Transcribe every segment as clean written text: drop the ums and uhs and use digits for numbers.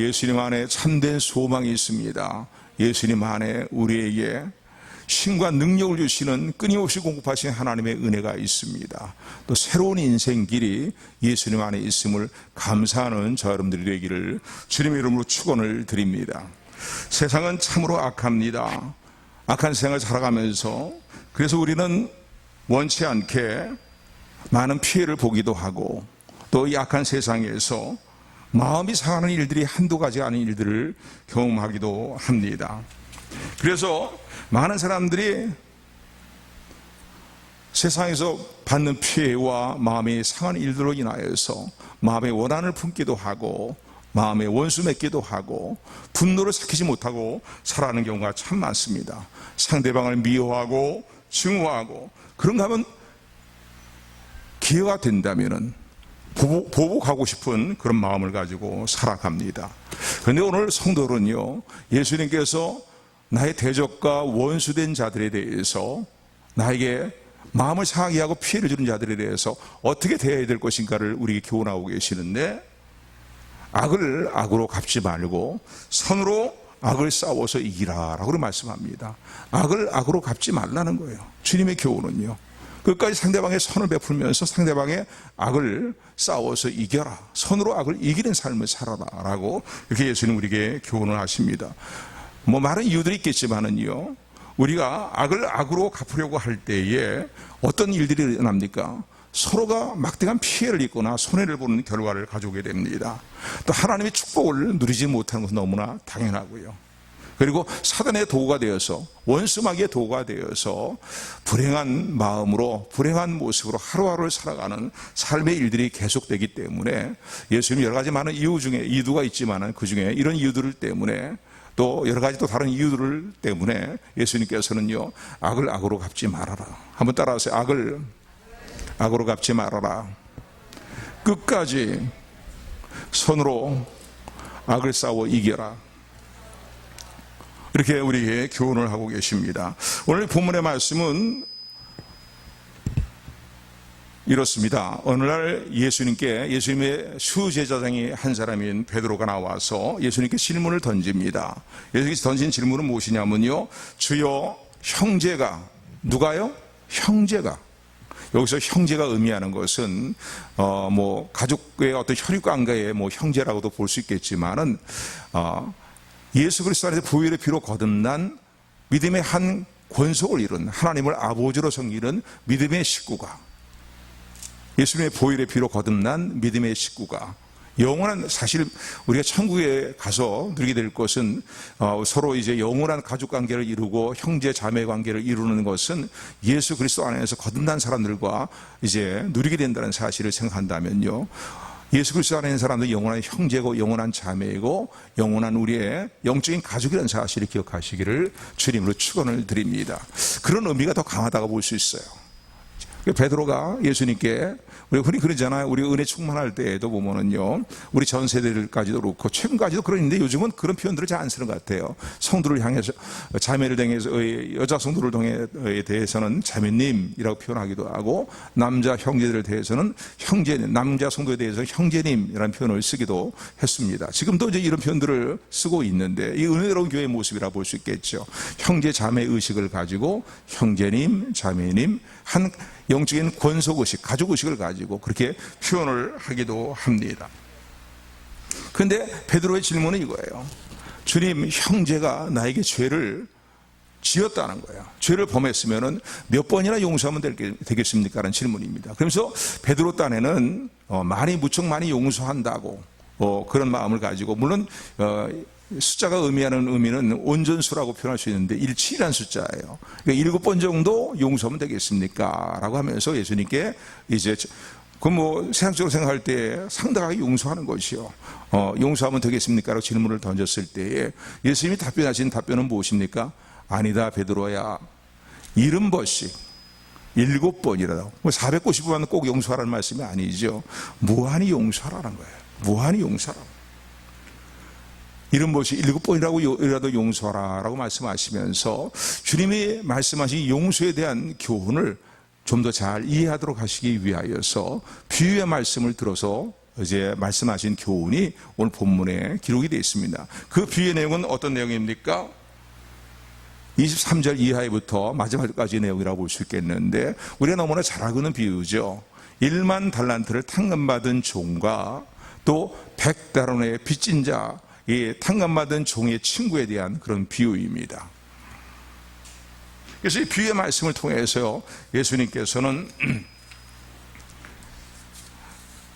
예수님 안에 참된 소망이 있습니다. 예수님 안에 우리에게 힘과 능력을 주시는 끊임없이 공급하신 하나님의 은혜가 있습니다. 또 새로운 인생길이 예수님 안에 있음을 감사하는 저 여러분들이 되기를 주님의 이름으로 축원을 드립니다. 세상은 참으로 악합니다. 악한 세상을 살아가면서 그래서 우리는 원치 않게 많은 피해를 보기도 하고 또 이 악한 세상에서 마음이 상하는 일들이 한두 가지 아닌 일들을 경험하기도 합니다. 그래서 많은 사람들이 세상에서 받는 피해와 마음이 상하는 일들로 인하여서 마음의 원한을 품기도 하고 마음의 원수 맺기도 하고 분노를 삭히지 못하고 살아가는 경우가 참 많습니다. 상대방을 미워하고 증오하고 그런가 하면 기회가 된다면은 보복하고 싶은 그런 마음을 가지고 살아갑니다. 그런데 오늘 성도는요, 예수님께서 나의 대적과 원수된 자들에 대해서 나에게 마음을 상하게 하고 피해를 주는 자들에 대해서 어떻게 대해야 될 것인가를 우리에게 교훈하고 계시는데, 악을 악으로 갚지 말고 선으로 악을 싸워서 이기라 라고 말씀합니다. 악을 악으로 갚지 말라는 거예요. 주님의 교훈은요, 끝까지 상대방의 선을 베풀면서 상대방의 악을 싸워서 이겨라, 선으로 악을 이기는 삶을 살아라 라고 이렇게 예수님 우리에게 교훈을 하십니다. 많은 이유들이 있겠지만은요, 우리가 악을 악으로 갚으려고 할 때에 어떤 일들이 일어납니까? 서로가 막대한 피해를 입거나 손해를 보는 결과를 가져오게 됩니다. 또 하나님의 축복을 누리지 못하는 것은 너무나 당연하고요. 그리고 사단의 도구가 되어서, 원수마귀의 도구가 되어서 불행한 마음으로, 불행한 모습으로 하루하루를 살아가는 삶의 일들이 계속되기 때문에 예수님 여러 가지 많은 이유 중에, 이유가 있지만 그 중에 이런 이유들 때문에 또 여러 가지 또 다른 이유들 때문에 예수님께서는요, 악을 악으로 갚지 말아라. 한번 따라하세요. 악을 악으로 갚지 말아라. 끝까지 선으로 악을 싸워 이겨라. 이렇게 우리에게 교훈을 하고 계십니다. 오늘 본문의 말씀은 이렇습니다. 어느 날 예수님의 수제자장이 한 사람인 베드로가 나와서 예수님께 질문을 던집니다. 예수님께서 던진 질문은 무엇이냐면요, 주여, 형제가, 누가요? 형제가. 여기서 형제가 의미하는 것은 가족의 어떤 혈육관계의 형제라고도 볼 수 있겠지만은 예수 그리스도 안에서 보혈의 피로 거듭난 믿음의 한 권속을 이룬, 하나님을 아버지로 섬기는 믿음의 식구가, 예수님의 보혈의 피로 거듭난 믿음의 식구가, 영원한, 사실 우리가 천국에 가서 누리게 될 것은 서로 이제 영원한 가족 관계를 이루고 형제 자매 관계를 이루는 것은 예수 그리스도 안에서 거듭난 사람들과 이제 누리게 된다는 사실을 생각한다면요, 예수 그리스도 안에 있는 사람들은 영원한 형제고 영원한 자매이고 영원한 우리의 영적인 가족이라는 사실을 기억하시기를 주님으로 축원을 드립니다. 그런 의미가 더 강하다고 볼 수 있어요. 베드로가 예수님께, 우리 흔히 그러잖아요. 우리 은혜 충만할 때에도 보면은요, 우리 전 세대들까지도 그렇고 최근까지도 그러는데 요즘은 그런 표현들을 잘 안 쓰는 것 같아요. 성도를 향해서, 자매를 향해서, 여자 성도를 대해서는 자매님이라고 표현하기도 하고, 남자 형제들에 대해서는 형제님, 남자 성도에 대해서 형제님이라는 표현을 쓰기도 했습니다. 지금도 이제 이런 표현들을 쓰고 있는데, 이 은혜로운 교회의 모습이라 볼 수 있겠죠. 형제 자매 의식을 가지고 형제님, 자매님, 한 영적인 권속의식, 가족의식을 가지고 그렇게 표현을 하기도 합니다. 그런데 베드로의 질문은 이거예요. 주님, 형제가 나에게 죄를 지었다는 거예요. 죄를 범했으면 몇 번이나 용서하면 되겠습니까? 라는 질문입니다. 그러면서 베드로 딴에는 무척 많이 용서한다고 그런 마음을 가지고, 물론 숫자가 의미하는 의미는 온전수라고 표현할 수 있는데 17이라는 숫자예요. 그러니까 7번 정도 용서하면 되겠습니까? 라고 하면서 예수님께 이제 세상적으로 생각할 때 상당하게 용서하는 것이요, 용서하면 되겠습니까? 라고 질문을 던졌을 때에 예수님이 답변하신 답변은 무엇입니까? 아니다, 베드로야. 70번씩 7번이라도 495번 꼭 용서하라는 말씀이 아니죠. 무한히 용서하라는 거예요. 무한히 용서하라. 7번이라도 용서하라라고 말씀하시면서 주님이 말씀하신 용서에 대한 교훈을 좀 더 잘 이해하도록 하시기 위하여서 비유의 말씀을 들어서 이제 말씀하신 교훈이 오늘 본문에 기록이 되어 있습니다. 그 비유의 내용은 어떤 내용입니까? 23절 이하부터 마지막까지 내용이라고 볼 수 있겠는데, 우리가 너무나 잘 알고 있는 비유죠. 1만 달란트를 탕감받은 종과 또 100달란트의 빚진 자, 이 탕감받은 종의 친구에 대한 그런 비유입니다. 그래서 이 비유의 말씀을 통해서 예수님께서는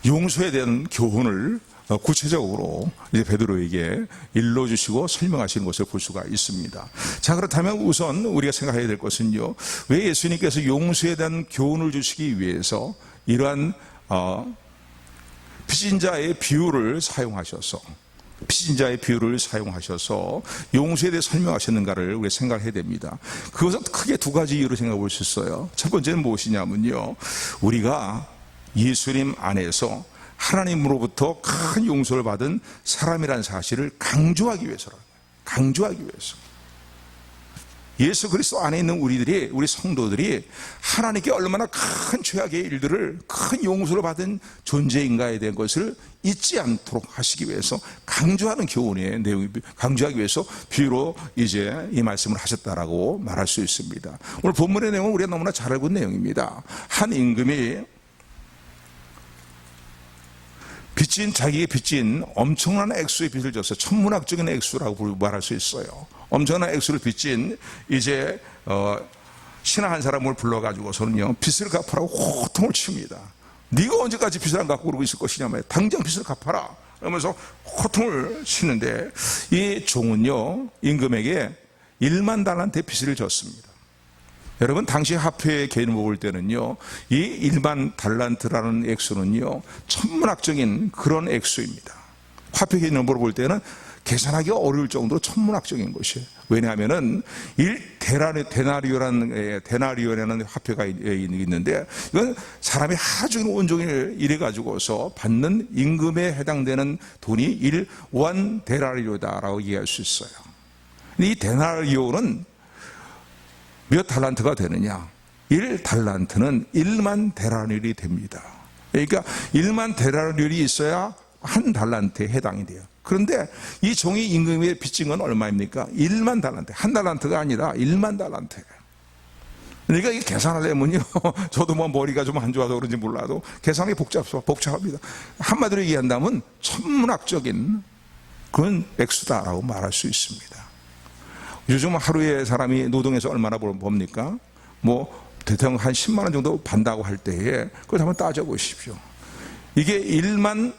용서에 대한 교훈을 구체적으로 이제 베드로에게 일러주시고 설명하시는 것을 볼 수가 있습니다. 자, 그렇다면 우선 우리가 생각해야 될 것은요, 왜 예수님께서 용서에 대한 교훈을 주시기 위해서 이러한 빚진 자의 비유를 사용하셔서 용서에 대해 설명하셨는가를 우리가 생각해야 됩니다. 그것은 크게 두 가지 이유로 생각해 볼 수 있어요. 첫 번째는 무엇이냐면요, 우리가 예수님 안에서 하나님으로부터 큰 용서를 받은 사람이라는 사실을 강조하기 위해서라고요. 강조하기 위해서. 예수 그리스도 안에 있는 우리 성도들이 하나님께 얼마나 큰 죄악의 일들을 큰 용서를 받은 존재인가에 대한 것을 잊지 않도록 하시기 위해서 강조하는 교훈의 내용이, 강조하기 위해서 비유로 이제 이 말씀을 하셨다라고 말할 수 있습니다. 오늘 본문의 내용은 우리가 너무나 잘 알고 있는 내용입니다. 한 임금이 자기에게 빚진 엄청난 액수의 빚을 져서 천문학적인 액수라고 말할 수 있어요. 엄청난 액수를 빚진 이제 신하 한 사람을 불러가지고서는요, 빚을 갚으라고 호통을 칩니다. 네가 언제까지 빚을 안 갚고 그러고 있을 것이냐 말이야. 당장 빚을 갚아라. 그러면서 호통을 치는데, 이 종은요, 임금에게 1만 달란트의 빚을 졌습니다. 여러분, 당시 화폐의 개념을 볼 때는요, 이 1만 달란트라는 액수는요, 천문학적인 그런 액수입니다. 화폐 개념으로 볼 때는 계산하기 어려울 정도로 천문학적인 것이에요. 왜냐하면은 1데나리오라는 화폐가 있는데, 이건 사람이 하루 종일 온종일 일해가지고서 받는 임금에 해당되는 돈이 1원 데나리오다라고 이해할 수 있어요. 근데 이 데나리오는 몇 달란트가 되느냐? 1달란트는 1만 데나리온이 됩니다. 그러니까 1만 데나리온이 있어야 한 달란트에 해당이 돼요. 그런데 이 종이 임금에 빚진 건 얼마입니까? 1만 달란트. 한 달란트가 아니라 1만 달란트예요. 그러니까 이게 계산하려면요, 저도 뭐 머리가 좀 안 좋아서 그런지 몰라도 계산이 복잡합니다. 한마디로 얘기한다면 천문학적인 그런 액수다라고 말할 수 있습니다. 요즘 하루에 사람이 노동해서 얼마나 봅니까? 뭐 대통령 한 10만 원 정도 받는다고 할 때에 그걸 한번 따져보십시오. 이게 1만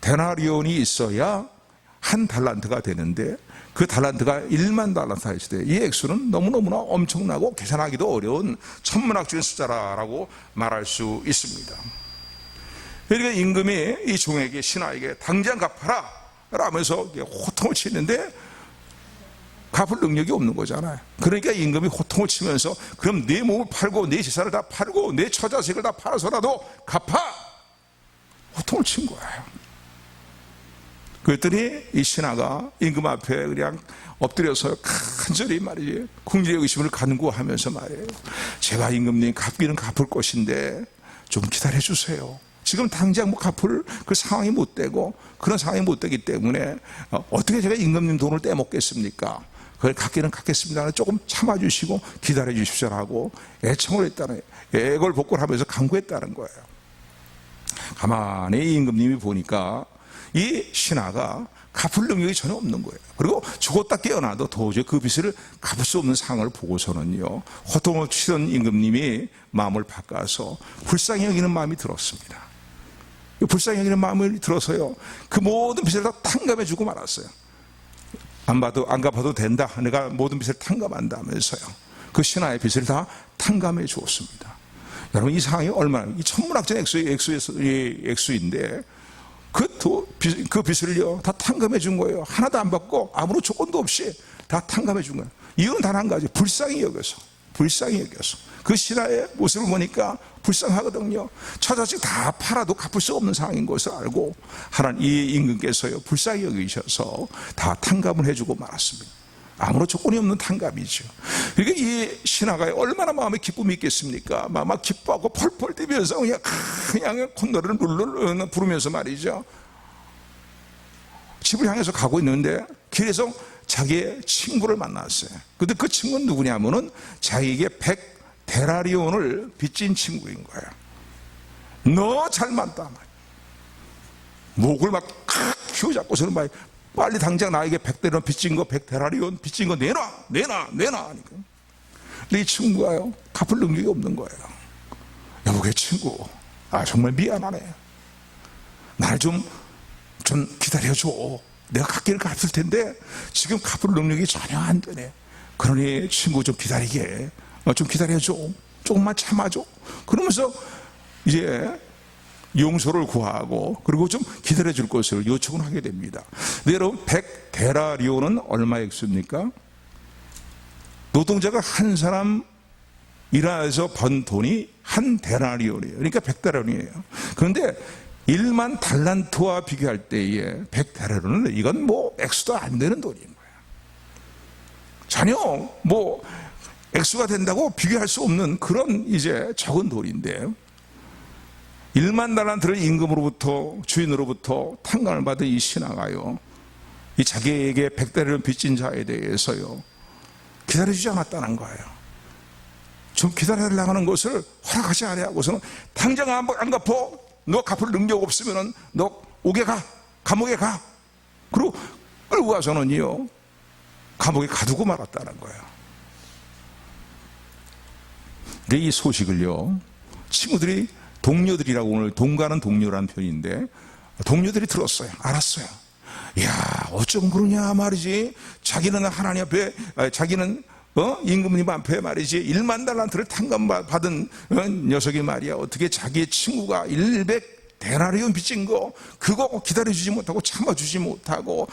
데나리온이 있어야 한 달란트가 되는데, 그 달란트가 1만 달란트가 있을 때 이 액수는 너무너무나 엄청나고 계산하기도 어려운 천문학적인 숫자라고 말할 수 있습니다. 그러니까 임금이 이 종에게, 신하에게 당장 갚아라 라면서 호통을 치는데 갚을 능력이 없는 거잖아요. 그러니까 임금이 호통을 치면서, 그럼 내 몸을 팔고 내 재산을 다 팔고 내 처자식을 다 팔아서라도 갚아! 호통을 친 거예요. 그랬더니 이 신하가 임금 앞에 그냥 엎드려서 간절히 말이지, 궁일의 의심을 간구하면서 말이에요. 제가 임금님 갚기는 갚을 것인데 좀 기다려 주세요. 지금 당장 뭐 갚을 그 상황이 못 되고, 그런 상황이 못 되기 때문에 어떻게 제가 임금님 돈을 떼먹겠습니까? 그걸 갚기는 갚겠습니다. 조금 참아주시고 기다려 주십시오라고 애청을 했다는, 애걸복걸하면서 간구했다는 거예요. 가만히 임금님이 보니까 이 신하가 갚을 능력이 전혀 없는 거예요. 그리고 죽었다 깨어나도 도저히 그 빚을 갚을 수 없는 상황을 보고서는요, 호통을 치던 임금님이 마음을 바꿔서 불쌍히 여기는 마음이 들었습니다. 불쌍히 여기는 마음을 들어서요, 그 모든 빚을 다 탕감해 주고 말았어요. 안 갚아도 된다. 내가 모든 빚을 탕감한다면서요. 그 신하의 빚을 다 탕감해 주었습니다. 여러분, 이 상황이 얼마나, 이 천문학적 액수인데, 그 빚을요, 다 탕감해 준 거예요. 하나도 안 받고 아무런 조건도 없이 다 탕감해 준 거예요. 이유는 단 한 가지, 불쌍히 여겨서. 그 신하의 모습을 보니까 불쌍하거든요. 처자식 다 팔아도 갚을 수 없는 상황인 것을 알고 하나님 이 임금께서요, 불쌍히 여기셔서 다 탕감을 해주고 말았습니다. 아무런 조건이 없는 탕감이죠. 그러니까 이 신하가 얼마나 마음에 기쁨이 있겠습니까? 막 기뻐하고 펄펄 뛰면서 그냥 콧노래를 눌러 부르면서 말이죠. 집을 향해서 가고 있는데 길에서 자기의 친구를 만났어요. 근데 그 친구는 누구냐면은 자기에게 100데나리온을 빚진 친구인 거예요. 너 잘 맞다. 목을 막 휘어잡고서는 막 빨리 당장 나에게 100데나리온 빚진 거, 100데나리온 빚진 거 내놔. 하니까. 근데 이 친구가요, 갚을 능력이 없는 거예요. 여보게 친구, 정말 미안하네. 날 좀 기다려줘. 내가 갚기를 갚을 텐데 지금 갚을 능력이 전혀 안 되네. 그러니 친구 좀 기다리게. 좀 기다려줘. 조금만 참아줘. 그러면서 이제 용서를 구하고 그리고 좀 기다려줄 것을 요청을 하게 됩니다. 근데 여러분 100데나리온은 얼마 액수입니까? 노동자가 한 사람 일해서 번 돈이 한 데나리온이에요. 그러니까 100데나리온이에요. 그런데 1만 달란트와 비교할 때에 100데나리온은 이건 뭐 액수도 안 되는 돈인 거예요. 전혀 뭐 액수가 된다고 비교할 수 없는 그런 이제 적은 돈인데 1만 달란트를 임금으로부터 주인으로부터 탕감을 받은 이 신하가요, 이 자기에게 100데나리온 빚진 자에 대해서요 기다려주지 않았다는 거예요. 좀 기다려달라고 하는 것을 허락하지 않냐고서는 당장 안 갚어. 너 갚을 능력 없으면은 너 옥에 가, 감옥에 가. 그리고 끌고 가서는요 감옥에 가두고 말았다는 거예요. 근데 이 소식을요 친구들이, 동료들이라고, 오늘 동가는 동료라는 표현인데 동료들이 들었어요. 알았어요. 야, 어쩜 그러냐 말이지. 자기는 하나님 앞에, 자기는 임금님 앞에 말이지 1만 달란트를 탕감받은 녀석이 말이야, 어떻게 자기의 친구가 100데나리온 빚진 거 그거 기다려주지 못하고 참아주지 못하고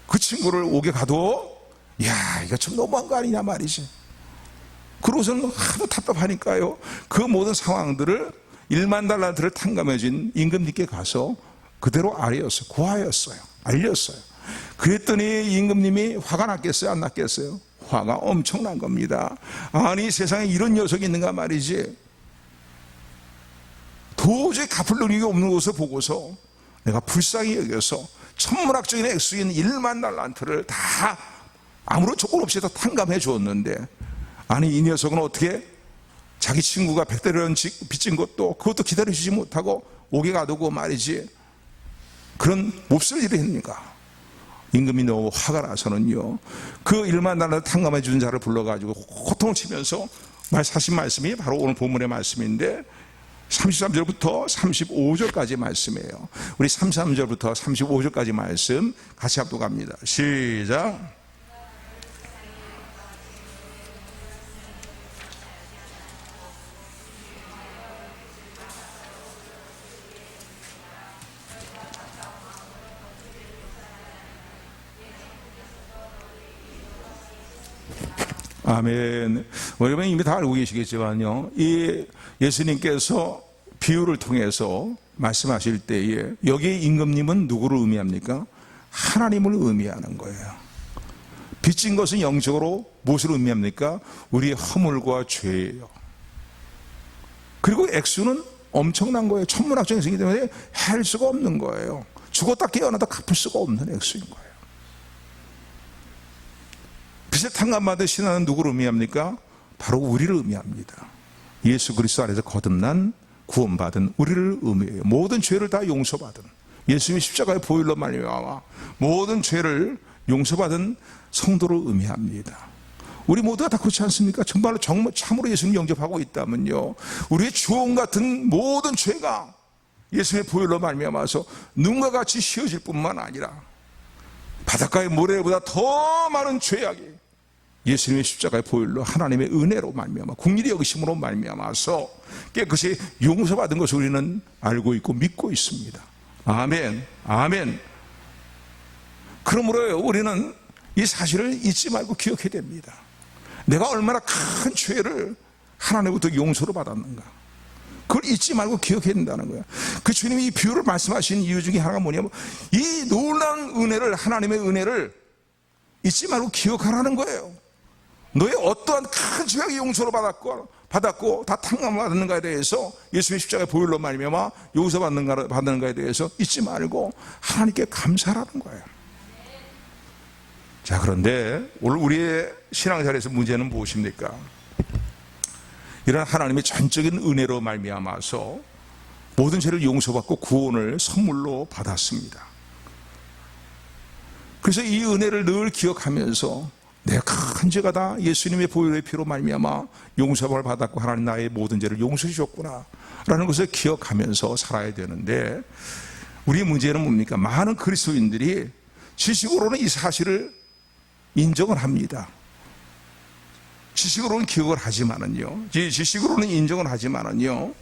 그 친구를 옥에 가둬? 야, 이거 좀 너무한 거 아니냐 말이지. 그러고서는 하도 답답하니까요 그 모든 상황들을 1만 달란트를 탕감해준 임금님께 가서 그대로 구하였어요. 알렸어요. 그랬더니 임금님이 화가 났겠어요? 안 났겠어요? 화가 엄청난 겁니다. 아니, 세상에 이런 녀석이 있는가 말이지. 도저히 갚을 능력이 없는 것을 보고서 내가 불쌍히 여겨서 천문학적인 액수인 1만 달란트를 다 아무런 조건 없이 다 탕감해 주었는데, 아니 이 녀석은 어떻게 자기 친구가 100데나리온 빚진 그것도 기다려주지 못하고 옥에 가두고 말이지 그런 몹쓸 일을 했는가. 임금이 너무 화가 나서는요 그 1만 달란트 탕감해 준 자를 불러가지고 호통을 치면서 하신 말씀이 바로 오늘 본문의 말씀인데 33절부터 35절까지 말씀이에요. 우리 33절부터 35절까지 말씀 같이 합독합니다. 시작. 아멘. 여러분 이미 다 알고 계시겠지만요, 이 예수님께서 비유를 통해서 말씀하실 때에 여기 임금님은 누구를 의미합니까? 하나님을 의미하는 거예요. 빚진 것은 영적으로 무엇을 의미합니까? 우리의 허물과 죄예요. 그리고 액수는 엄청난 거예요. 천문학적인 생이기 때문에 할 수가 없는 거예요. 죽었다 깨어나도 갚을 수가 없는 액수인 거예요. 빚을 탕감받은 신하는 누구를 의미합니까? 바로 우리를 의미합니다. 예수 그리스도 안에서 거듭난 구원받은 우리를 의미해요. 모든 죄를 다 용서받은, 예수님이 십자가의 보혈로 말미암아 모든 죄를 용서받은 성도를 의미합니다. 우리 모두가 다 그렇지 않습니까? 정말 참으로 예수님 영접하고 있다면요 우리의 주홍 같은 모든 죄가 예수님의 보혈로 말미암아서 눈과 같이 씌어질 뿐만 아니라 바닷가의 모래보다 더 많은 죄악이 예수님의 십자가의 보혈로 하나님의 은혜로 말미암아 긍휼히 여기심으로 말미암아서 깨끗이 용서받은 것을 우리는 알고 있고 믿고 있습니다. 아멘, 아멘. 그러므로 우리는 이 사실을 잊지 말고 기억해야 됩니다. 내가 얼마나 큰 죄를 하나님부터 용서를 받았는가, 그걸 잊지 말고 기억해야 된다는 거예요. 그 주님이 이 비유를 말씀하신 이유 중에 하나가 뭐냐면 이 놀라운 은혜를, 하나님의 은혜를 잊지 말고 기억하라는 거예요. 너의 어떠한 큰 죄악의 용서를 받았고 다 탕감받는가에 대해서 예수님의 십자가의 보혈로 말미암아 용서받는가에 대해서 잊지 말고 하나님께 감사하라는 거예요. 자, 그런데 오늘 우리의 신앙생활에서 문제는 무엇입니까? 이런 하나님의 전적인 은혜로 말미암아서 모든 죄를 용서받고 구원을 선물로 받았습니다. 그래서 이 은혜를 늘 기억하면서 내 큰 죄가 다 예수님의 보혈의 피로 말미암아 용서를 받았고 하나님 나의 모든 죄를 용서해 주셨구나 라는 것을 기억하면서 살아야 되는데, 우리의 문제는 뭡니까? 많은 그리스도인들이 지식으로는 이 사실을 인정을 합니다. 지식으로는 기억을 하지만은요, 지식으로는 인정을 하지만은요,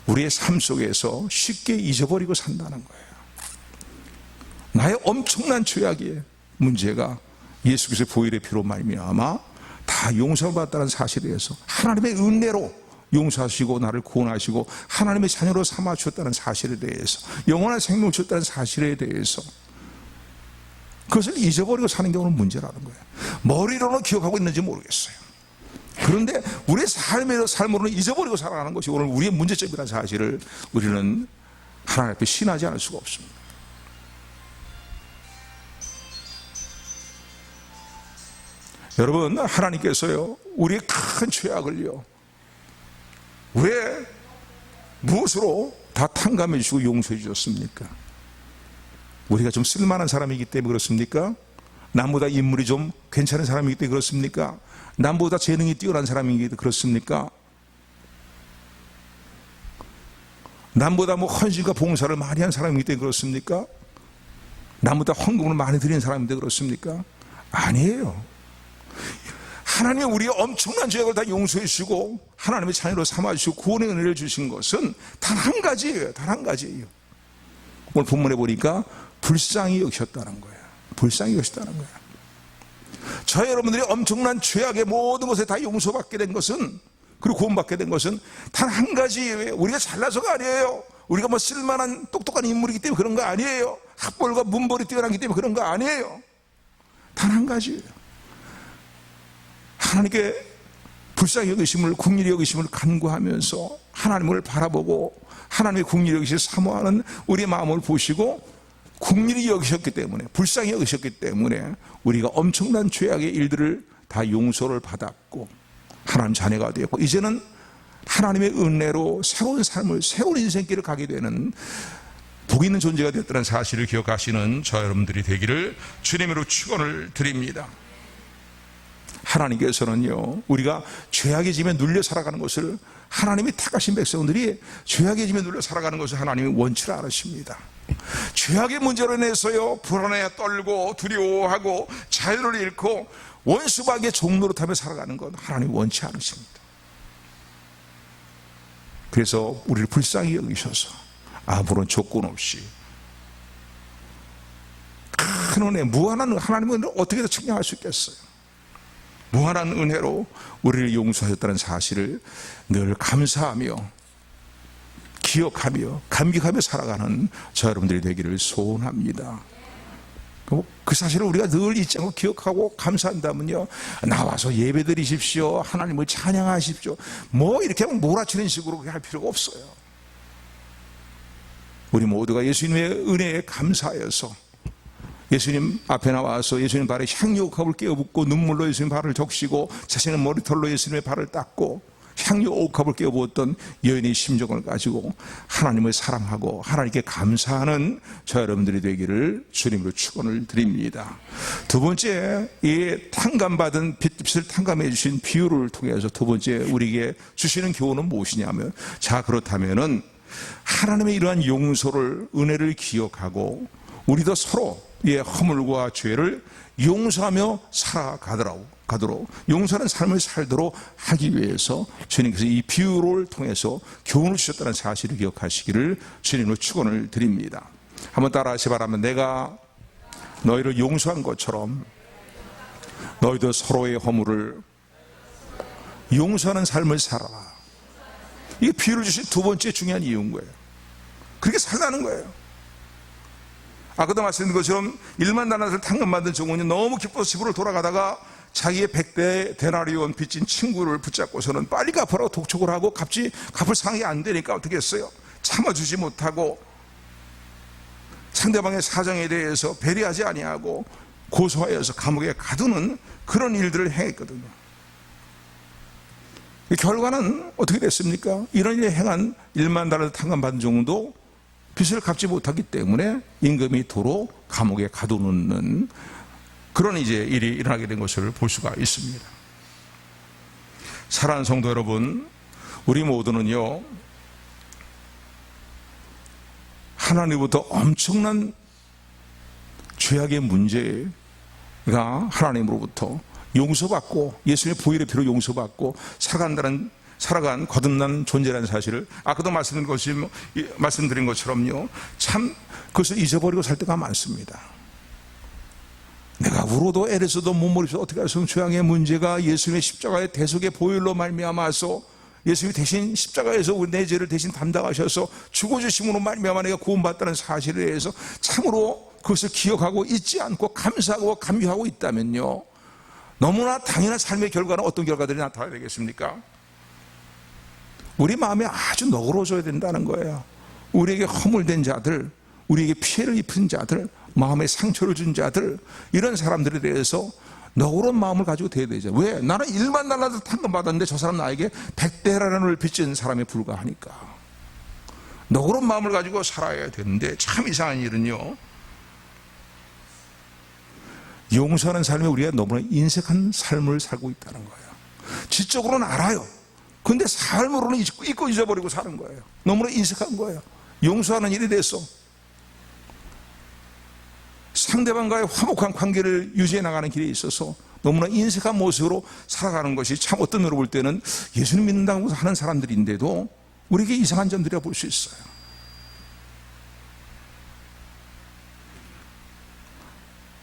우리의 삶 속에서 쉽게 잊어버리고 산다는 거예요. 나의 엄청난 죄악의 문제가 예수께서의 보혈의 피로 말미암아 다 용서받았다는 사실에 대해서, 하나님의 은혜로 용서하시고 나를 구원하시고 하나님의 자녀로 삼아 주셨다는 사실에 대해서, 영원한 생명을 주셨다는 사실에 대해서 그것을 잊어버리고 사는 경우는 문제라는 거예요. 머리로는 기억하고 있는지 모르겠어요. 그런데 우리의 삶으로는 잊어버리고 살아가는 것이 오늘 우리의 문제점이라는 사실을 우리는 하나님 앞에 신하지 않을 수가 없습니다. 여러분, 하나님께서요, 우리의 큰 죄악을요, 왜 무엇으로 다 탕감해 주시고 용서해 주셨습니까? 우리가 좀 쓸만한 사람이기 때문에 그렇습니까? 남보다 인물이 좀 괜찮은 사람이기 때문에 그렇습니까? 남보다 재능이 뛰어난 사람이기 때문에 그렇습니까? 남보다 헌신과 봉사를 많이 한 사람이기 때문에 그렇습니까? 남보다 헌금을 많이 드리는 사람인데 그렇습니까? 아니에요. 하나님이 우리의 엄청난 죄악을 다 용서해 주시고 하나님의 자녀로 삼아주시고 구원의 은혜를 주신 것은 단 한 가지예요. 단 한 가지예요. 오늘 본문에 보니까 불쌍히 여기셨다는 거예요. 불쌍히 여기셨다는 거예요. 저 여러분들이 엄청난 죄악의 모든 것에 다 용서받게 된 것은, 그리고 구원받게 된 것은 단 한 가지예요. 우리가 잘나서가 아니에요. 우리가 쓸만한 똑똑한 인물이기 때문에 그런 거 아니에요. 학벌과 문벌이 뛰어나기 때문에 그런 거 아니에요. 단 한 가지예요. 하나님께 불쌍히 여기심을, 긍휼히 여기심을 간구하면서 하나님을 바라보고 하나님의 긍휼히 여기심을 사모하는 우리의 마음을 보시고 긍휼히 여기셨기 때문에, 불쌍히 여기셨기 때문에 우리가 엄청난 죄악의 일들을 다 용서를 받았고 하나님 자녀가 되었고, 이제는 하나님의 은혜로 새로운 삶을, 새로운 인생길을 가게 되는 복 있는 존재가 되었다는 사실을 기억하시는 저 여러분들이 되기를 주님으로 축원을 드립니다. 하나님께서는요, 우리가 죄악의 짐에 눌려 살아가는 것을, 하나님이 택하신 백성들이 죄악의 짐에 눌려 살아가는 것을 하나님이 원치를 않으십니다. 죄악의 문제로 인해서요, 불안해 떨고 두려워하고 자유를 잃고 원수박의 종노릇하며 살아가는 건 하나님이 원치 않으십니다. 그래서 우리를 불쌍히 여기셔서 아무런 조건 없이 큰 은혜, 무한한 하나님의 은혜를 어떻게 더 측량할 수 있겠어요? 무한한 은혜로 우리를 용서하셨다는 사실을 늘 감사하며 기억하며 감격하며 살아가는 저 여러분들이 되기를 소원합니다. 그 사실을 우리가 늘 잊지 않고 기억하고 감사한다면요, 나와서 예배 드리십시오, 하나님을 찬양하십시오, 이렇게 몰아치는 식으로 할 필요가 없어요. 우리 모두가 예수님의 은혜에 감사하여서 예수님 앞에 나와서 예수님 발에 향유옥합을 깨어붓고 눈물로 예수님 발을 적시고 자신의 머리털로 예수님의 발을 닦고 향유옥합을 깨어부었던 여인의 심정을 가지고 하나님을 사랑하고 하나님께 감사하는 저 여러분들이 되기를 주님으로 축원을 드립니다. 두 번째, 이 탕감받은 빚을 탕감해 주신 비유를 통해서 두 번째 우리에게 주시는 교훈은 무엇이냐면, 자, 그렇다면은 하나님의 이러한 용서를, 은혜를 기억하고 우리도 서로의 허물과 죄를 용서하며 살아가도록 용서하는 삶을 살도록 하기 위해서 주님께서 이 비유를 통해서 교훈을 주셨다는 사실을 기억하시기를 주님으로 축원을 드립니다. 한번 따라하시 바라면, 내가 너희를 용서한 것처럼 너희도 서로의 허물을 용서하는 삶을 살아라. 이게 비유를 주신 두 번째 중요한 이유인 거예요. 그렇게 살라는 거예요. 아까도 말씀드린 것처럼 1만 달란트를 탕감받은 종은이 너무 기뻐서 집으로 돌아가다가 자기의 100대 데나리온 빚진 친구를 붙잡고서는 빨리 갚으라고 독촉을 하고 갚을 상황이 안 되니까 어떻게 했어요? 참아주지 못하고 상대방의 사정에 대해서 배려하지 아니하고 고소하여서 감옥에 가두는 그런 일들을 행했거든요. 결과는 어떻게 됐습니까? 이런 일을 행한 1만 달란트 탕감받은 종도 빚을 갚지 못하기 때문에 임금이 도로 감옥에 가두는 그런 일이 일어나게 된 것을 볼 수가 있습니다. 사랑하는 성도 여러분, 우리 모두는요, 하나님부터 엄청난 죄악의 문제가 하나님으로부터 용서받고 예수님의 보혈의 피로 용서받고 살아간 거듭난 존재라는 사실을 아까도 말씀드린 것처럼요, 참 그것을 잊어버리고 살 때가 많습니다. 내가 울어도 애를 써도 몸부림쳐도 어떻게 할 수 없는 죄악의 문제가 예수님의 십자가의 대속의 보혈로 말미암아서 예수님이 대신 십자가에서 내 죄를 대신 담당하셔서 죽어주심으로 말미암아 내가 구원받다는 사실에 대해서 참으로 그것을 기억하고 잊지 않고 감사하고 감사하고 있다면요, 너무나 당연한 삶의 결과는 어떤 결과들이 나타나야 되겠습니까? 우리 마음이 아주 너그러워져야 된다는 거예요. 우리에게 허물된 자들, 우리에게 피해를 입힌 자들, 마음에 상처를 준 자들, 이런 사람들에 대해서 너그러운 마음을 가지고 돼야 되죠. 왜? 나는 1만 달란트 탕감받았는데 저 사람 나에게 100데나리온을 빚진 사람에 불과하니까. 너그러운 마음을 가지고 살아야 되는데 참 이상한 일은요, 용서하는 삶에 우리가 너무나 인색한 삶을 살고 있다는 거예요. 지적으로는 알아요. 근데 삶으로는 잊고 잊어버리고 사는 거예요. 너무나 인색한 거예요. 용서하는 일에 대해서 상대방과의 화목한 관계를 유지해 나가는 길에 있어서 너무나 인색한 모습으로 살아가는 것이 참 어떤 면으로 볼 때는 예수님 믿는다고 하는 사람들인데도 우리에게 이상한 점들이라 볼 수 있어요.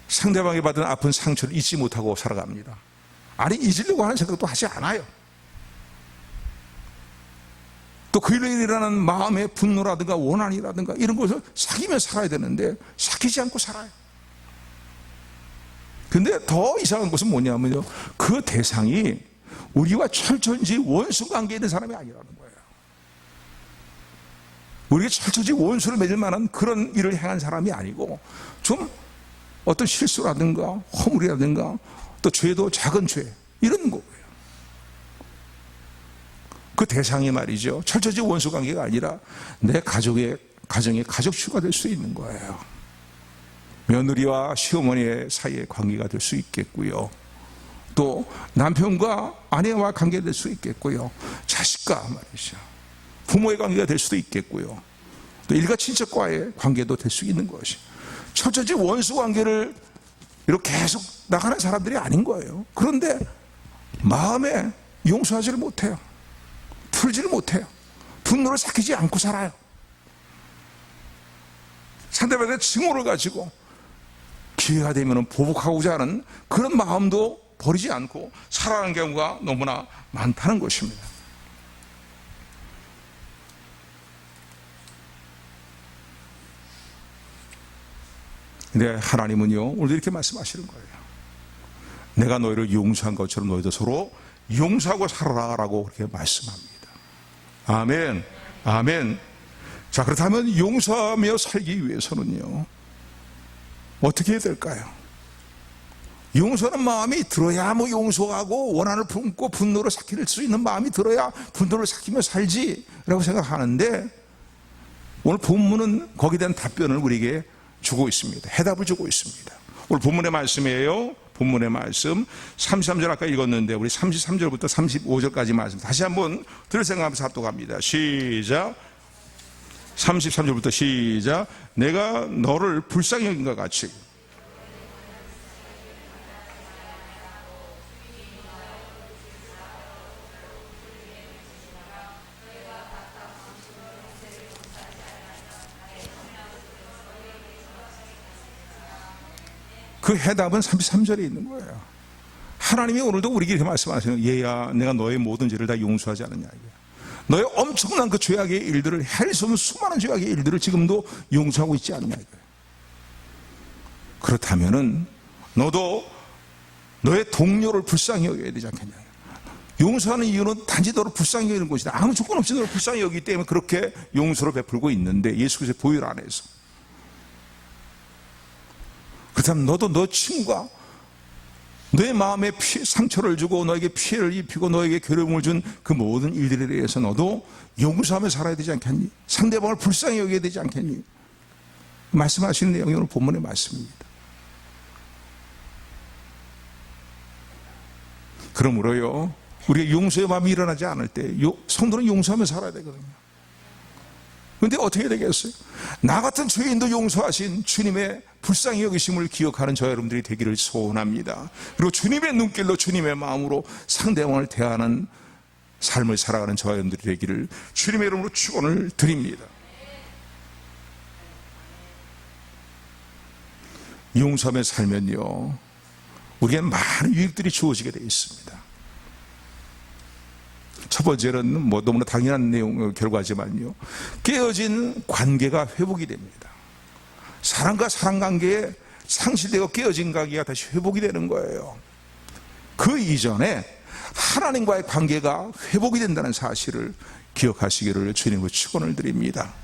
상대방이 받은 아픈 상처를 잊지 못하고 살아갑니다. 아니, 잊으려고 하는 생각도 하지 않아요. 또 그일로 일어나는 마음의 분노라든가 원한이라든가 이런 것을 사귀며 살아야 되는데 사귀지 않고 살아요. 근데 더 이상한 것은 뭐냐면요, 그 대상이 우리와 철저히 원수 관계에 있는 사람이 아니라는 거예요. 우리가 철저히 원수를 맺을 만한 그런 일을 행한 사람이 아니고 좀 어떤 실수라든가 허물이라든가 또 죄도 작은 죄, 이런 거예요. 그 대상이 말이죠, 철저히 원수 관계가 아니라 내 가정의 가족슈가 될 수 있는 거예요. 며느리와 시어머니의 사이의 관계가 될 수 있겠고요, 또 남편과 아내와 관계가 될 수 있겠고요, 자식과 말이죠, 부모의 관계가 될 수도 있겠고요, 또 일가 친척과의 관계도 될 수 있는 것이, 철저히 원수 관계를 이렇게 계속 나가는 사람들이 아닌 거예요. 그런데 마음에 용서하지를 못해요. 풀지를 못해요. 분노를 삭히지 않고 살아요. 상대방의 증오를 가지고 기회가 되면 보복하고자 하는 그런 마음도 버리지 않고 살아가는 경우가 너무나 많다는 것입니다. 근데 하나님은요, 오늘도 이렇게 말씀하시는 거예요. 내가 너희를 용서한 것처럼 너희도 서로 용서하고 살아라라고 그렇게 말씀합니다. 아멘, 아멘. 자, 그렇다면 용서하며 살기 위해서는요, 어떻게 해야 될까요? 용서하는 마음이 들어야 용서하고 원한을 품고 분노를 삭힐 수 있는 마음이 들어야 분노를 삭히며 살지라고 생각하는데, 오늘 본문은 거기에 대한 답변을 우리에게 주고 있습니다. 해답을 주고 있습니다. 오늘 본문의 말씀이에요. 본문의 말씀 33절 아까 읽었는데 우리 33절부터 35절까지 말씀 다시 한번 들을 생각하면서 합독합니다. 시작. 33절부터 시작. 내가 너를 불쌍히 여긴 것 같이 그 해답은 33절에 있는 거예요. 하나님이 오늘도 우리에게 이렇게 말씀하시는, 얘야 내가 너의 모든 죄를 다 용서하지 않느냐. 너의 엄청난 그 죄악의 일들을, 할 수 없는 수많은 죄악의 일들을 지금도 용서하고 있지 않느냐. 그렇다면은 너도 너의 동료를 불쌍히 여겨야 되지 않겠냐. 용서하는 이유는 단지 너를 불쌍히 여기는 것이다. 아무 조건 없이 너를 불쌍히 여기기 때문에 그렇게 용서를 베풀고 있는데, 예수 그리스도의 보혈 안에서. 그렇다면 너도 너 친구가 너의 마음에 상처를 주고 너에게 피해를 입히고 너에게 괴로움을 준 그 모든 일들에 대해서 너도 용서하며 살아야 되지 않겠니? 상대방을 불쌍히 여겨야 되지 않겠니? 말씀하시는 내용이 오늘 본문의 말씀입니다. 그러므로요, 우리의 용서의 마음이 일어나지 않을 때 성도는 용서하며 살아야 되거든요. 그런데 어떻게 되겠어요? 나 같은 죄인도 용서하신 주님의 불쌍히 여기심을 기억하는 저 여러분들이 되기를 소원합니다. 그리고 주님의 눈길로, 주님의 마음으로 상대방을 대하는 삶을 살아가는 저 여러분들이 되기를 주님의 이름으로 축원을 드립니다. 용서하며 살면요, 우리에게 많은 유익들이 주어지게 되어 있습니다. 첫 번째는 뭐 너무나 당연한 내용 결과지만요, 깨어진 관계가 회복이 됩니다. 사람과 사람 관계에 상실되고 깨어진 관계가 다시 회복이 되는 거예요. 그 이전에 하나님과의 관계가 회복이 된다는 사실을 기억하시기를 주님으로 축원을 드립니다.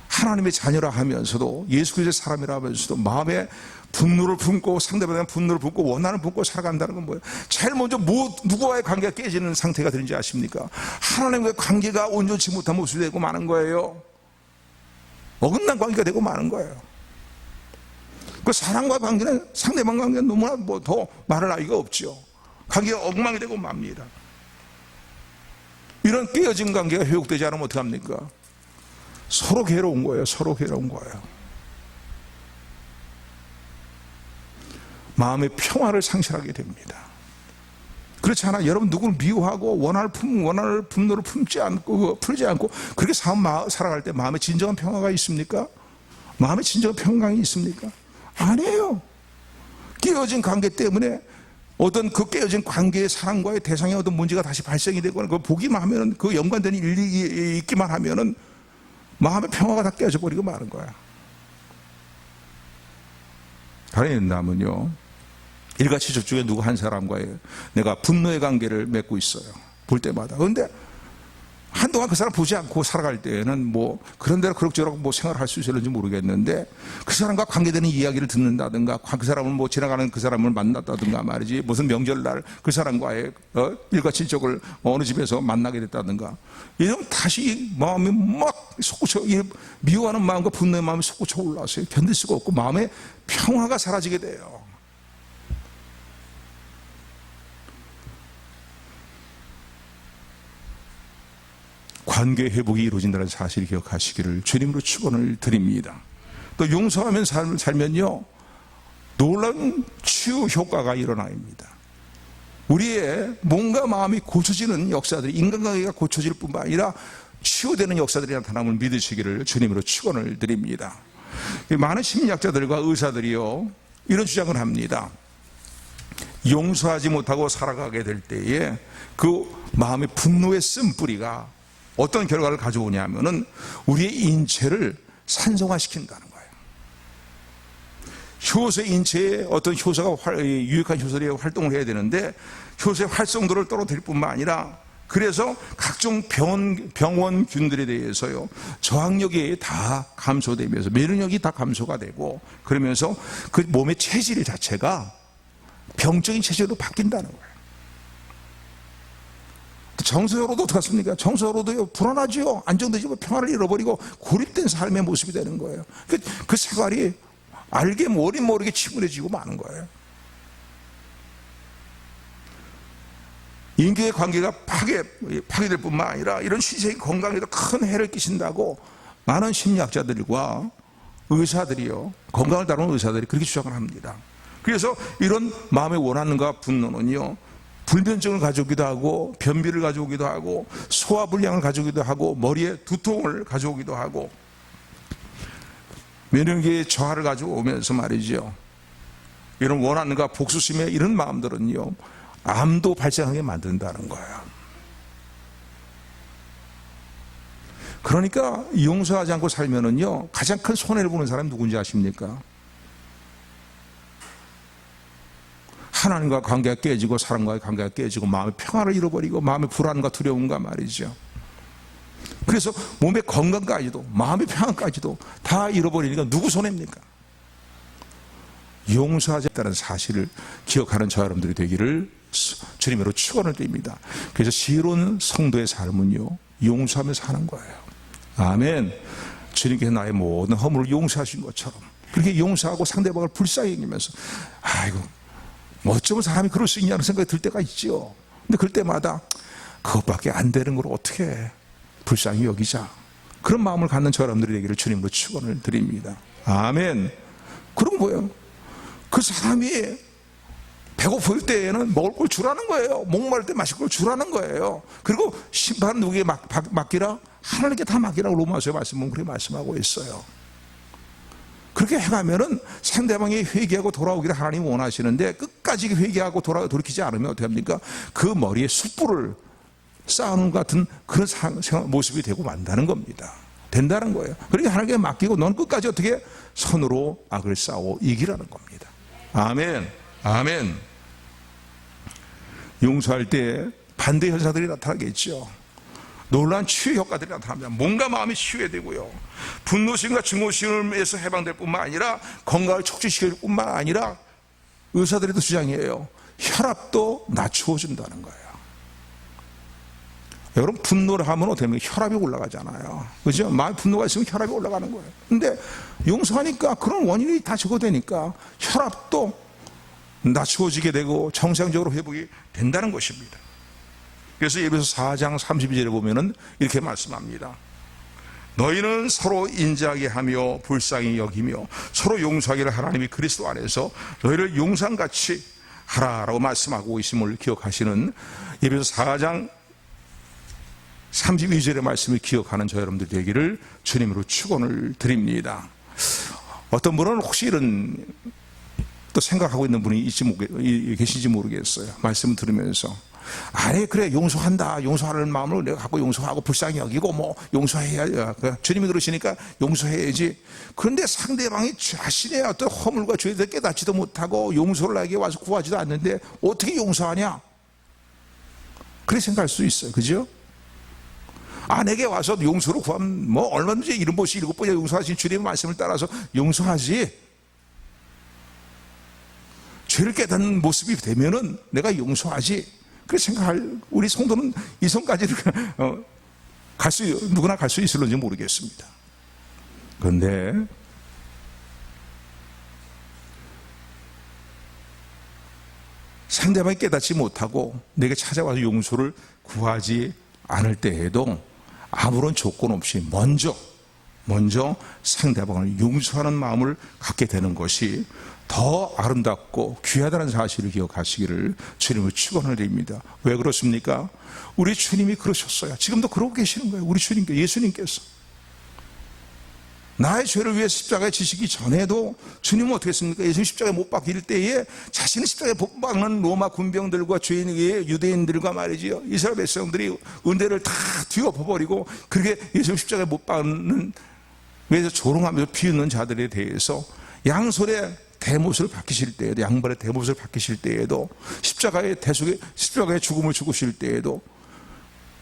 하나님의 자녀라 하면서도, 예수 그리스도의 사람이라 하면서도 마음에 분노를 품고, 상대방에 대한 분노를 품고 원한을 품고 살아간다는 건 뭐예요? 제일 먼저 누구와의 관계가 깨지는 상태가 되는지 아십니까? 하나님과의 관계가 온전치 못한 모습이 되고 마는 거예요. 어긋난 관계가 되고 마는 거예요. 그 사람과 관계는, 상대방 관계는 너무나 뭐 더 말할 나위가 없죠. 관계가 엉망이 되고 맙니다. 이런 깨어진 관계가 회복되지 않으면 어떡합니까? 서로 괴로운 거예요. 서로 괴로운 거예요. 마음의 평화를 상실하게 됩니다. 그렇지 않아? 여러분, 누구를 미워하고 원한을 분노를 품지 않고, 풀지 않고 그렇게 살아갈 때 마음에 진정한 평화가 있습니까? 마음에 진정한 평강이 있습니까? 아니에요. 깨어진 관계 때문에 어떤 그 깨어진 관계의 사람과의 대상에 어떤 문제가 다시 발생이 되거나 그 보기만 하면은, 그 연관된 일이 있기만 하면은 마음의 평화가 다 깨져 버리고 마는 거야. 다른 예는다면요, 일가치 저쪽에 누구 한 사람과의 내가 분노의 관계를 맺고 있어요. 볼 때마다. 그런데 한동안 그 사람 보지 않고 살아갈 때에는 뭐 그런 대로 그럭저럭 뭐 생활할 수 있을지 모르겠는데, 그 사람과 관계되는 이야기를 듣는다든가, 그 사람을 뭐 지나가는 그 사람을 만났다든가 말이지, 무슨 명절날 그 사람과의 일가친척을 어느 집에서 만나게 됐다든가, 이러면 다시 마음이 막 솟구쳐, 미워하는 마음과 분노의 마음이 솟구쳐 올라서요. 견딜 수가 없고 마음의 평화가 사라지게 돼요. 관계 회복이 이루어진다는 사실을 기억하시기를 주님으로 축원을 드립니다. 또 용서하면 살면요, 놀라운 치유 효과가 일어납니다. 우리의 몸과 마음이 고쳐지는 역사들이, 인간관계가 고쳐질 뿐만 아니라 치유되는 역사들이 나타남을 믿으시기를 주님으로 축원을 드립니다. 많은 심리학자들과 의사들이요, 이런 주장을 합니다. 용서하지 못하고 살아가게 될 때에 그 마음의 분노의 쓴뿌리가 어떤 결과를 가져오냐 하면은 우리의 인체를 산성화시킨다는 거예요. 효소의 인체에 어떤 효소가 유익한 효소들이 활동을 해야 되는데, 효소의 활성도를 떨어뜨릴 뿐만 아니라, 그래서 각종 병원균들에 대해서요, 저항력이 다 감소되면서 면역력이 다 감소가 되고, 그러면서 그 몸의 체질 자체가 병적인 체질로 바뀐다는 거예요. 정서적으로도 어떻습니까? 정서적으로도 불안하지요. 안정되지고 평화를 잃어버리고 고립된 삶의 모습이 되는 거예요. 그 생활이 알게 모르게 침울해지고 마는 거예요. 인격의 관계가 파괴될 뿐만 아니라 이런 신체의 건강에도 큰 해를 끼친다고 많은 심리학자들과 의사들이요, 건강을 다루는 의사들이 그렇게 주장을 합니다. 그래서 이런 마음의 원한과 분노는요, 불면증을 가져오기도 하고, 변비를 가져오기도 하고, 소화불량을 가져오기도 하고, 머리에 두통을 가져오기도 하고, 면역력의 저하를 가져오면서 말이죠, 이런 원한과 복수심의 이런 마음들은요, 암도 발생하게 만든다는 거예요. 그러니까 용서하지 않고 살면은요, 가장 큰 손해를 보는 사람이 누군지 아십니까? 하나님과 관계가 깨지고 사람과의 관계가 깨지고 마음의 평화를 잃어버리고 마음의 불안과 두려움과 말이죠. 그래서 몸의 건강까지도 마음의 평안까지도 다 잃어버리니까 누구 손해입니까? 용서하지 않다는 사실을 기억하는 저 여러분들이 되기를 주님으로 축원을 드립니다. 그래서 지혜로운 성도의 삶은요, 용서하며 사는 거예요. 아멘. 주님께서 나의 모든 허물을 용서하신 것처럼 그렇게 용서하고 상대방을 불쌍히 여기면서 아이고 어쩌면 사람이 그럴 수 있냐는 생각이 들 때가 있죠. 근데 그럴 때마다 그것밖에 안 되는 걸 어떻게 해? 불쌍히 여기자. 그런 마음을 갖는 저 여러분들이 되기를 주님으로 축원을 드립니다. 아멘. 그런 거예요. 그 사람이 배고플 때에는 먹을 걸 주라는 거예요. 목마를 때 마실 걸 주라는 거예요. 그리고 심판은 누구에게 맡기라? 하나님께 다 맡기라고 로마서의 말씀은 그렇게 말씀하고 있어요. 그렇게 해가면은 상대방이 회개하고 돌아오기를 하나님이 원하시는데 끝까지 회개하고 돌이키지 않으면 어떻게 합니까? 그 머리에 숯불을 쌓는 것 같은 그런 모습이 되고 만다는 겁니다. 된다는 거예요. 그러니까 하나님께 맡기고 넌 끝까지 어떻게 선으로 악을 싸워 이기라는 겁니다. 아멘. 아멘. 용서할 때 반대 현상들이 나타나겠죠. 놀라운 치유 효과들이 나타납니다. 몸과 마음이 치유되고요, 분노심과 증오심에서 해방될 뿐만 아니라 건강을 촉진시킬 뿐만 아니라 의사들의 주장이에요. 혈압도 낮추어준다는 거예요. 여러분, 분노를 하면 어떻게 됩니까? 혈압이 올라가잖아요. 그죠? 마음에 분노가 있으면 혈압이 올라가는 거예요. 근데 용서하니까 그런 원인이 다 제거되니까 혈압도 낮추어지게 되고 정상적으로 회복이 된다는 것입니다. 그래서 에베소 4장 32절에 보면은 이렇게 말씀합니다. 너희는 서로 인자하게 하며 불쌍히 여기며 서로 용서하기를 하나님이 그리스도 안에서 너희를 용산같이 하라라고 말씀하고 있음을 기억하시는 에베소 4장 32절의 말씀을 기억하는 저 여러분들 되기를 주님으로 축원을 드립니다. 어떤 분은 혹시 이런 또 생각하고 있는 분이 계신지 모르겠어요. 말씀을 들으면서 아니 그래 용서한다, 용서하는 마음을 내가 갖고 용서하고 불쌍히 여기고 뭐 용서해야 주님이 그러시니까 용서해야지. 그런데 상대방이 자신의 어떤 허물과 죄에 대해 깨닫지도 못하고 용서를 나에게 와서 구하지도 않는데 어떻게 용서하냐, 그렇게 생각할 수 있어요. 그죠? 내게 와서 용서를 구하면 뭐 얼마든지 7번씩 7번 용서하신 주님의 말씀을 따라서 용서하지, 죄를 깨닫는 모습이 되면은 내가 용서하지, 그렇게 생각할 우리 성도는 이 선까지 누구나 갈 수 있을런지 모르겠습니다. 그런데 상대방이 깨닫지 못하고 내게 찾아와서 용서를 구하지 않을 때에도 아무런 조건 없이 먼저 상대방을 용서하는 마음을 갖게 되는 것이 더 아름답고 귀하다는 사실을 기억하시기를 주님을 축원을 드립니다. 왜 그렇습니까? 우리 주님이 그러셨어요. 지금도 그러고 계시는 거예요. 우리 주님께, 예수님께서 나의 죄를 위해 십자가에 지시기 전에도 주님은 어떻게 했습니까? 예수님 십자가에 못 박힐 때에 자신의 십자가에 못 박는 로마 군병들과 죄인에게 유대인들과 말이지요, 이스라엘 백성들이 은혜를 다 뒤엎어버리고 그렇게 예수님 십자가에 못 박는 위해서 조롱하면서 비웃는 자들에 대해서 양손에 대못을 박히실 때에도, 양발에 대못을 박히실 때에도, 십자가의 죽음을 죽으실 때에도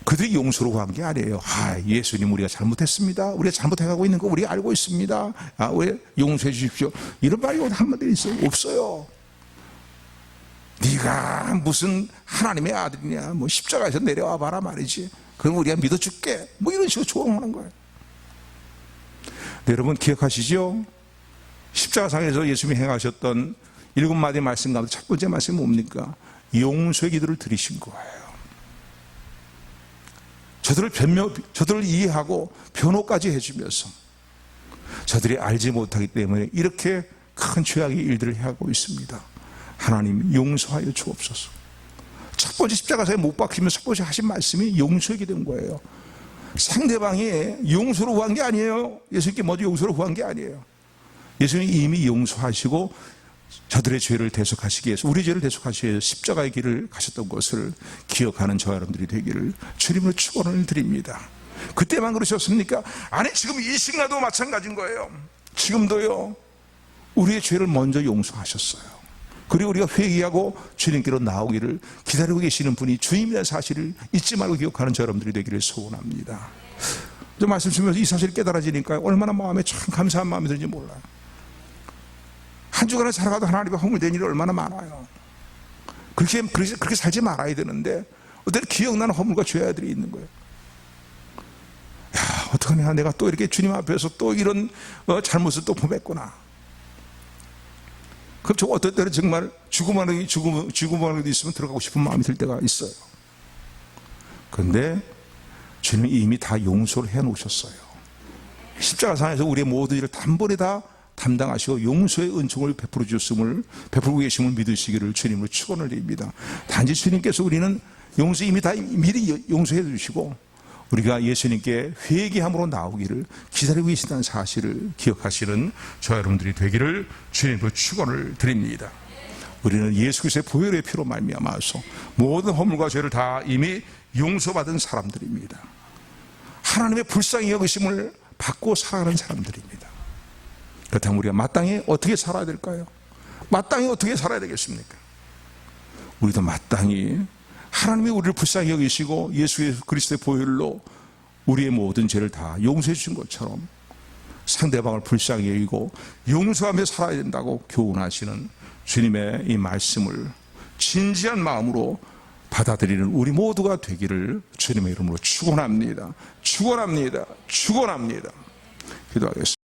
그들이 용서로 구한 게 아니에요. 예수님 우리가 잘못했습니다, 우리가 잘못해가고 있는 거 우리가 알고 있습니다, 왜 용서해 주십시오, 이런 말이 한마디 있어요? 없어요. 네가 무슨 하나님의 아들이냐, 뭐 십자가에서 내려와 봐라 말이지, 그럼 우리가 믿어줄게, 뭐 이런 식으로 조롱하는 거예요. 네, 여러분 기억하시죠? 십자가상에서 예수님이 행하셨던 7마디 말씀 가운데 첫 번째 말씀이 뭡니까? 용서의 기도를 드리신 거예요. 저들을 이해하고 변호까지 해주면서 저들이 알지 못하기 때문에 이렇게 큰 죄악의 일들을 해하고 있습니다. 하나님 용서하여 주옵소서. 첫 번째 십자가상에 못 박히면서 첫 번째 하신 말씀이 용서의 기도인 거예요. 상대방이 용서를 구한 게 아니에요. 예수님께 먼저 용서를 구한 게 아니에요. 예수님이 이미 용서하시고 저들의 죄를 대속하시기 위해서, 우리 죄를 대속하시기 위해서 십자가의 길을 가셨던 것을 기억하는 저와 여러분들이 되기를 주님으로 축원을 드립니다. 그때만 그러셨습니까? 아니 지금 이 시간도 마찬가지인 거예요. 지금도요, 우리의 죄를 먼저 용서하셨어요. 그리고 우리가 회개하고 주님께로 나오기를 기다리고 계시는 분이 주님이라는 사실을 잊지 말고 기억하는 저 여러분들이 되기를 소원합니다. 저 말씀 주면서 이 사실이 깨달아지니까 얼마나 마음에 참 감사한 마음이 드는지 몰라요. 한 주간을 살아가도 하나님과 허물된 일이 얼마나 많아요. 그렇게 살지 말아야 되는데 어떤 기억나는 허물과 죄들이 있는 거예요. 야, 어떡하냐, 내가 또 이렇게 주님 앞에서 또 이런 잘못을 또 범했구나. 그럼 저 어떨 때는 정말 죽음하는 게 있으면 들어가고 싶은 마음이 들 때가 있어요. 그런데 주님이 이미 다 용서를 해 놓으셨어요. 십자가상에서 우리의 모든 일을 단번에 다 담당하시고 용서의 은총을 베풀고 계심을 믿으시기를 주님으로 축원을 드립니다. 단지 주님께서 우리는 용서 이미 다 미리 용서해 주시고 우리가 예수님께 회개함으로 나오기를 기다리고 계신다는 사실을 기억하시는 저 여러분들이 되기를 주님으로 축원을 드립니다. 우리는 예수 그리스도의 보혈의 피로 말미암아서 모든 허물과 죄를 다 이미 용서받은 사람들입니다. 하나님의 불쌍히 여기심을 받고 살아가는 사람들입니다. 그렇다면 우리가 마땅히 어떻게 살아야 될까요? 마땅히 어떻게 살아야 되겠습니까? 우리도 마땅히 하나님이 우리를 불쌍히 여기시고 예수 그리스도의 보혈로 우리의 모든 죄를 다 용서해 주신 것처럼 상대방을 불쌍히 여기고 용서하며 살아야 된다고 교훈하시는 주님의 이 말씀을 진지한 마음으로 받아들이는 우리 모두가 되기를 주님의 이름으로 축원합니다. 축원합니다. 축원합니다. 기도하겠습니다.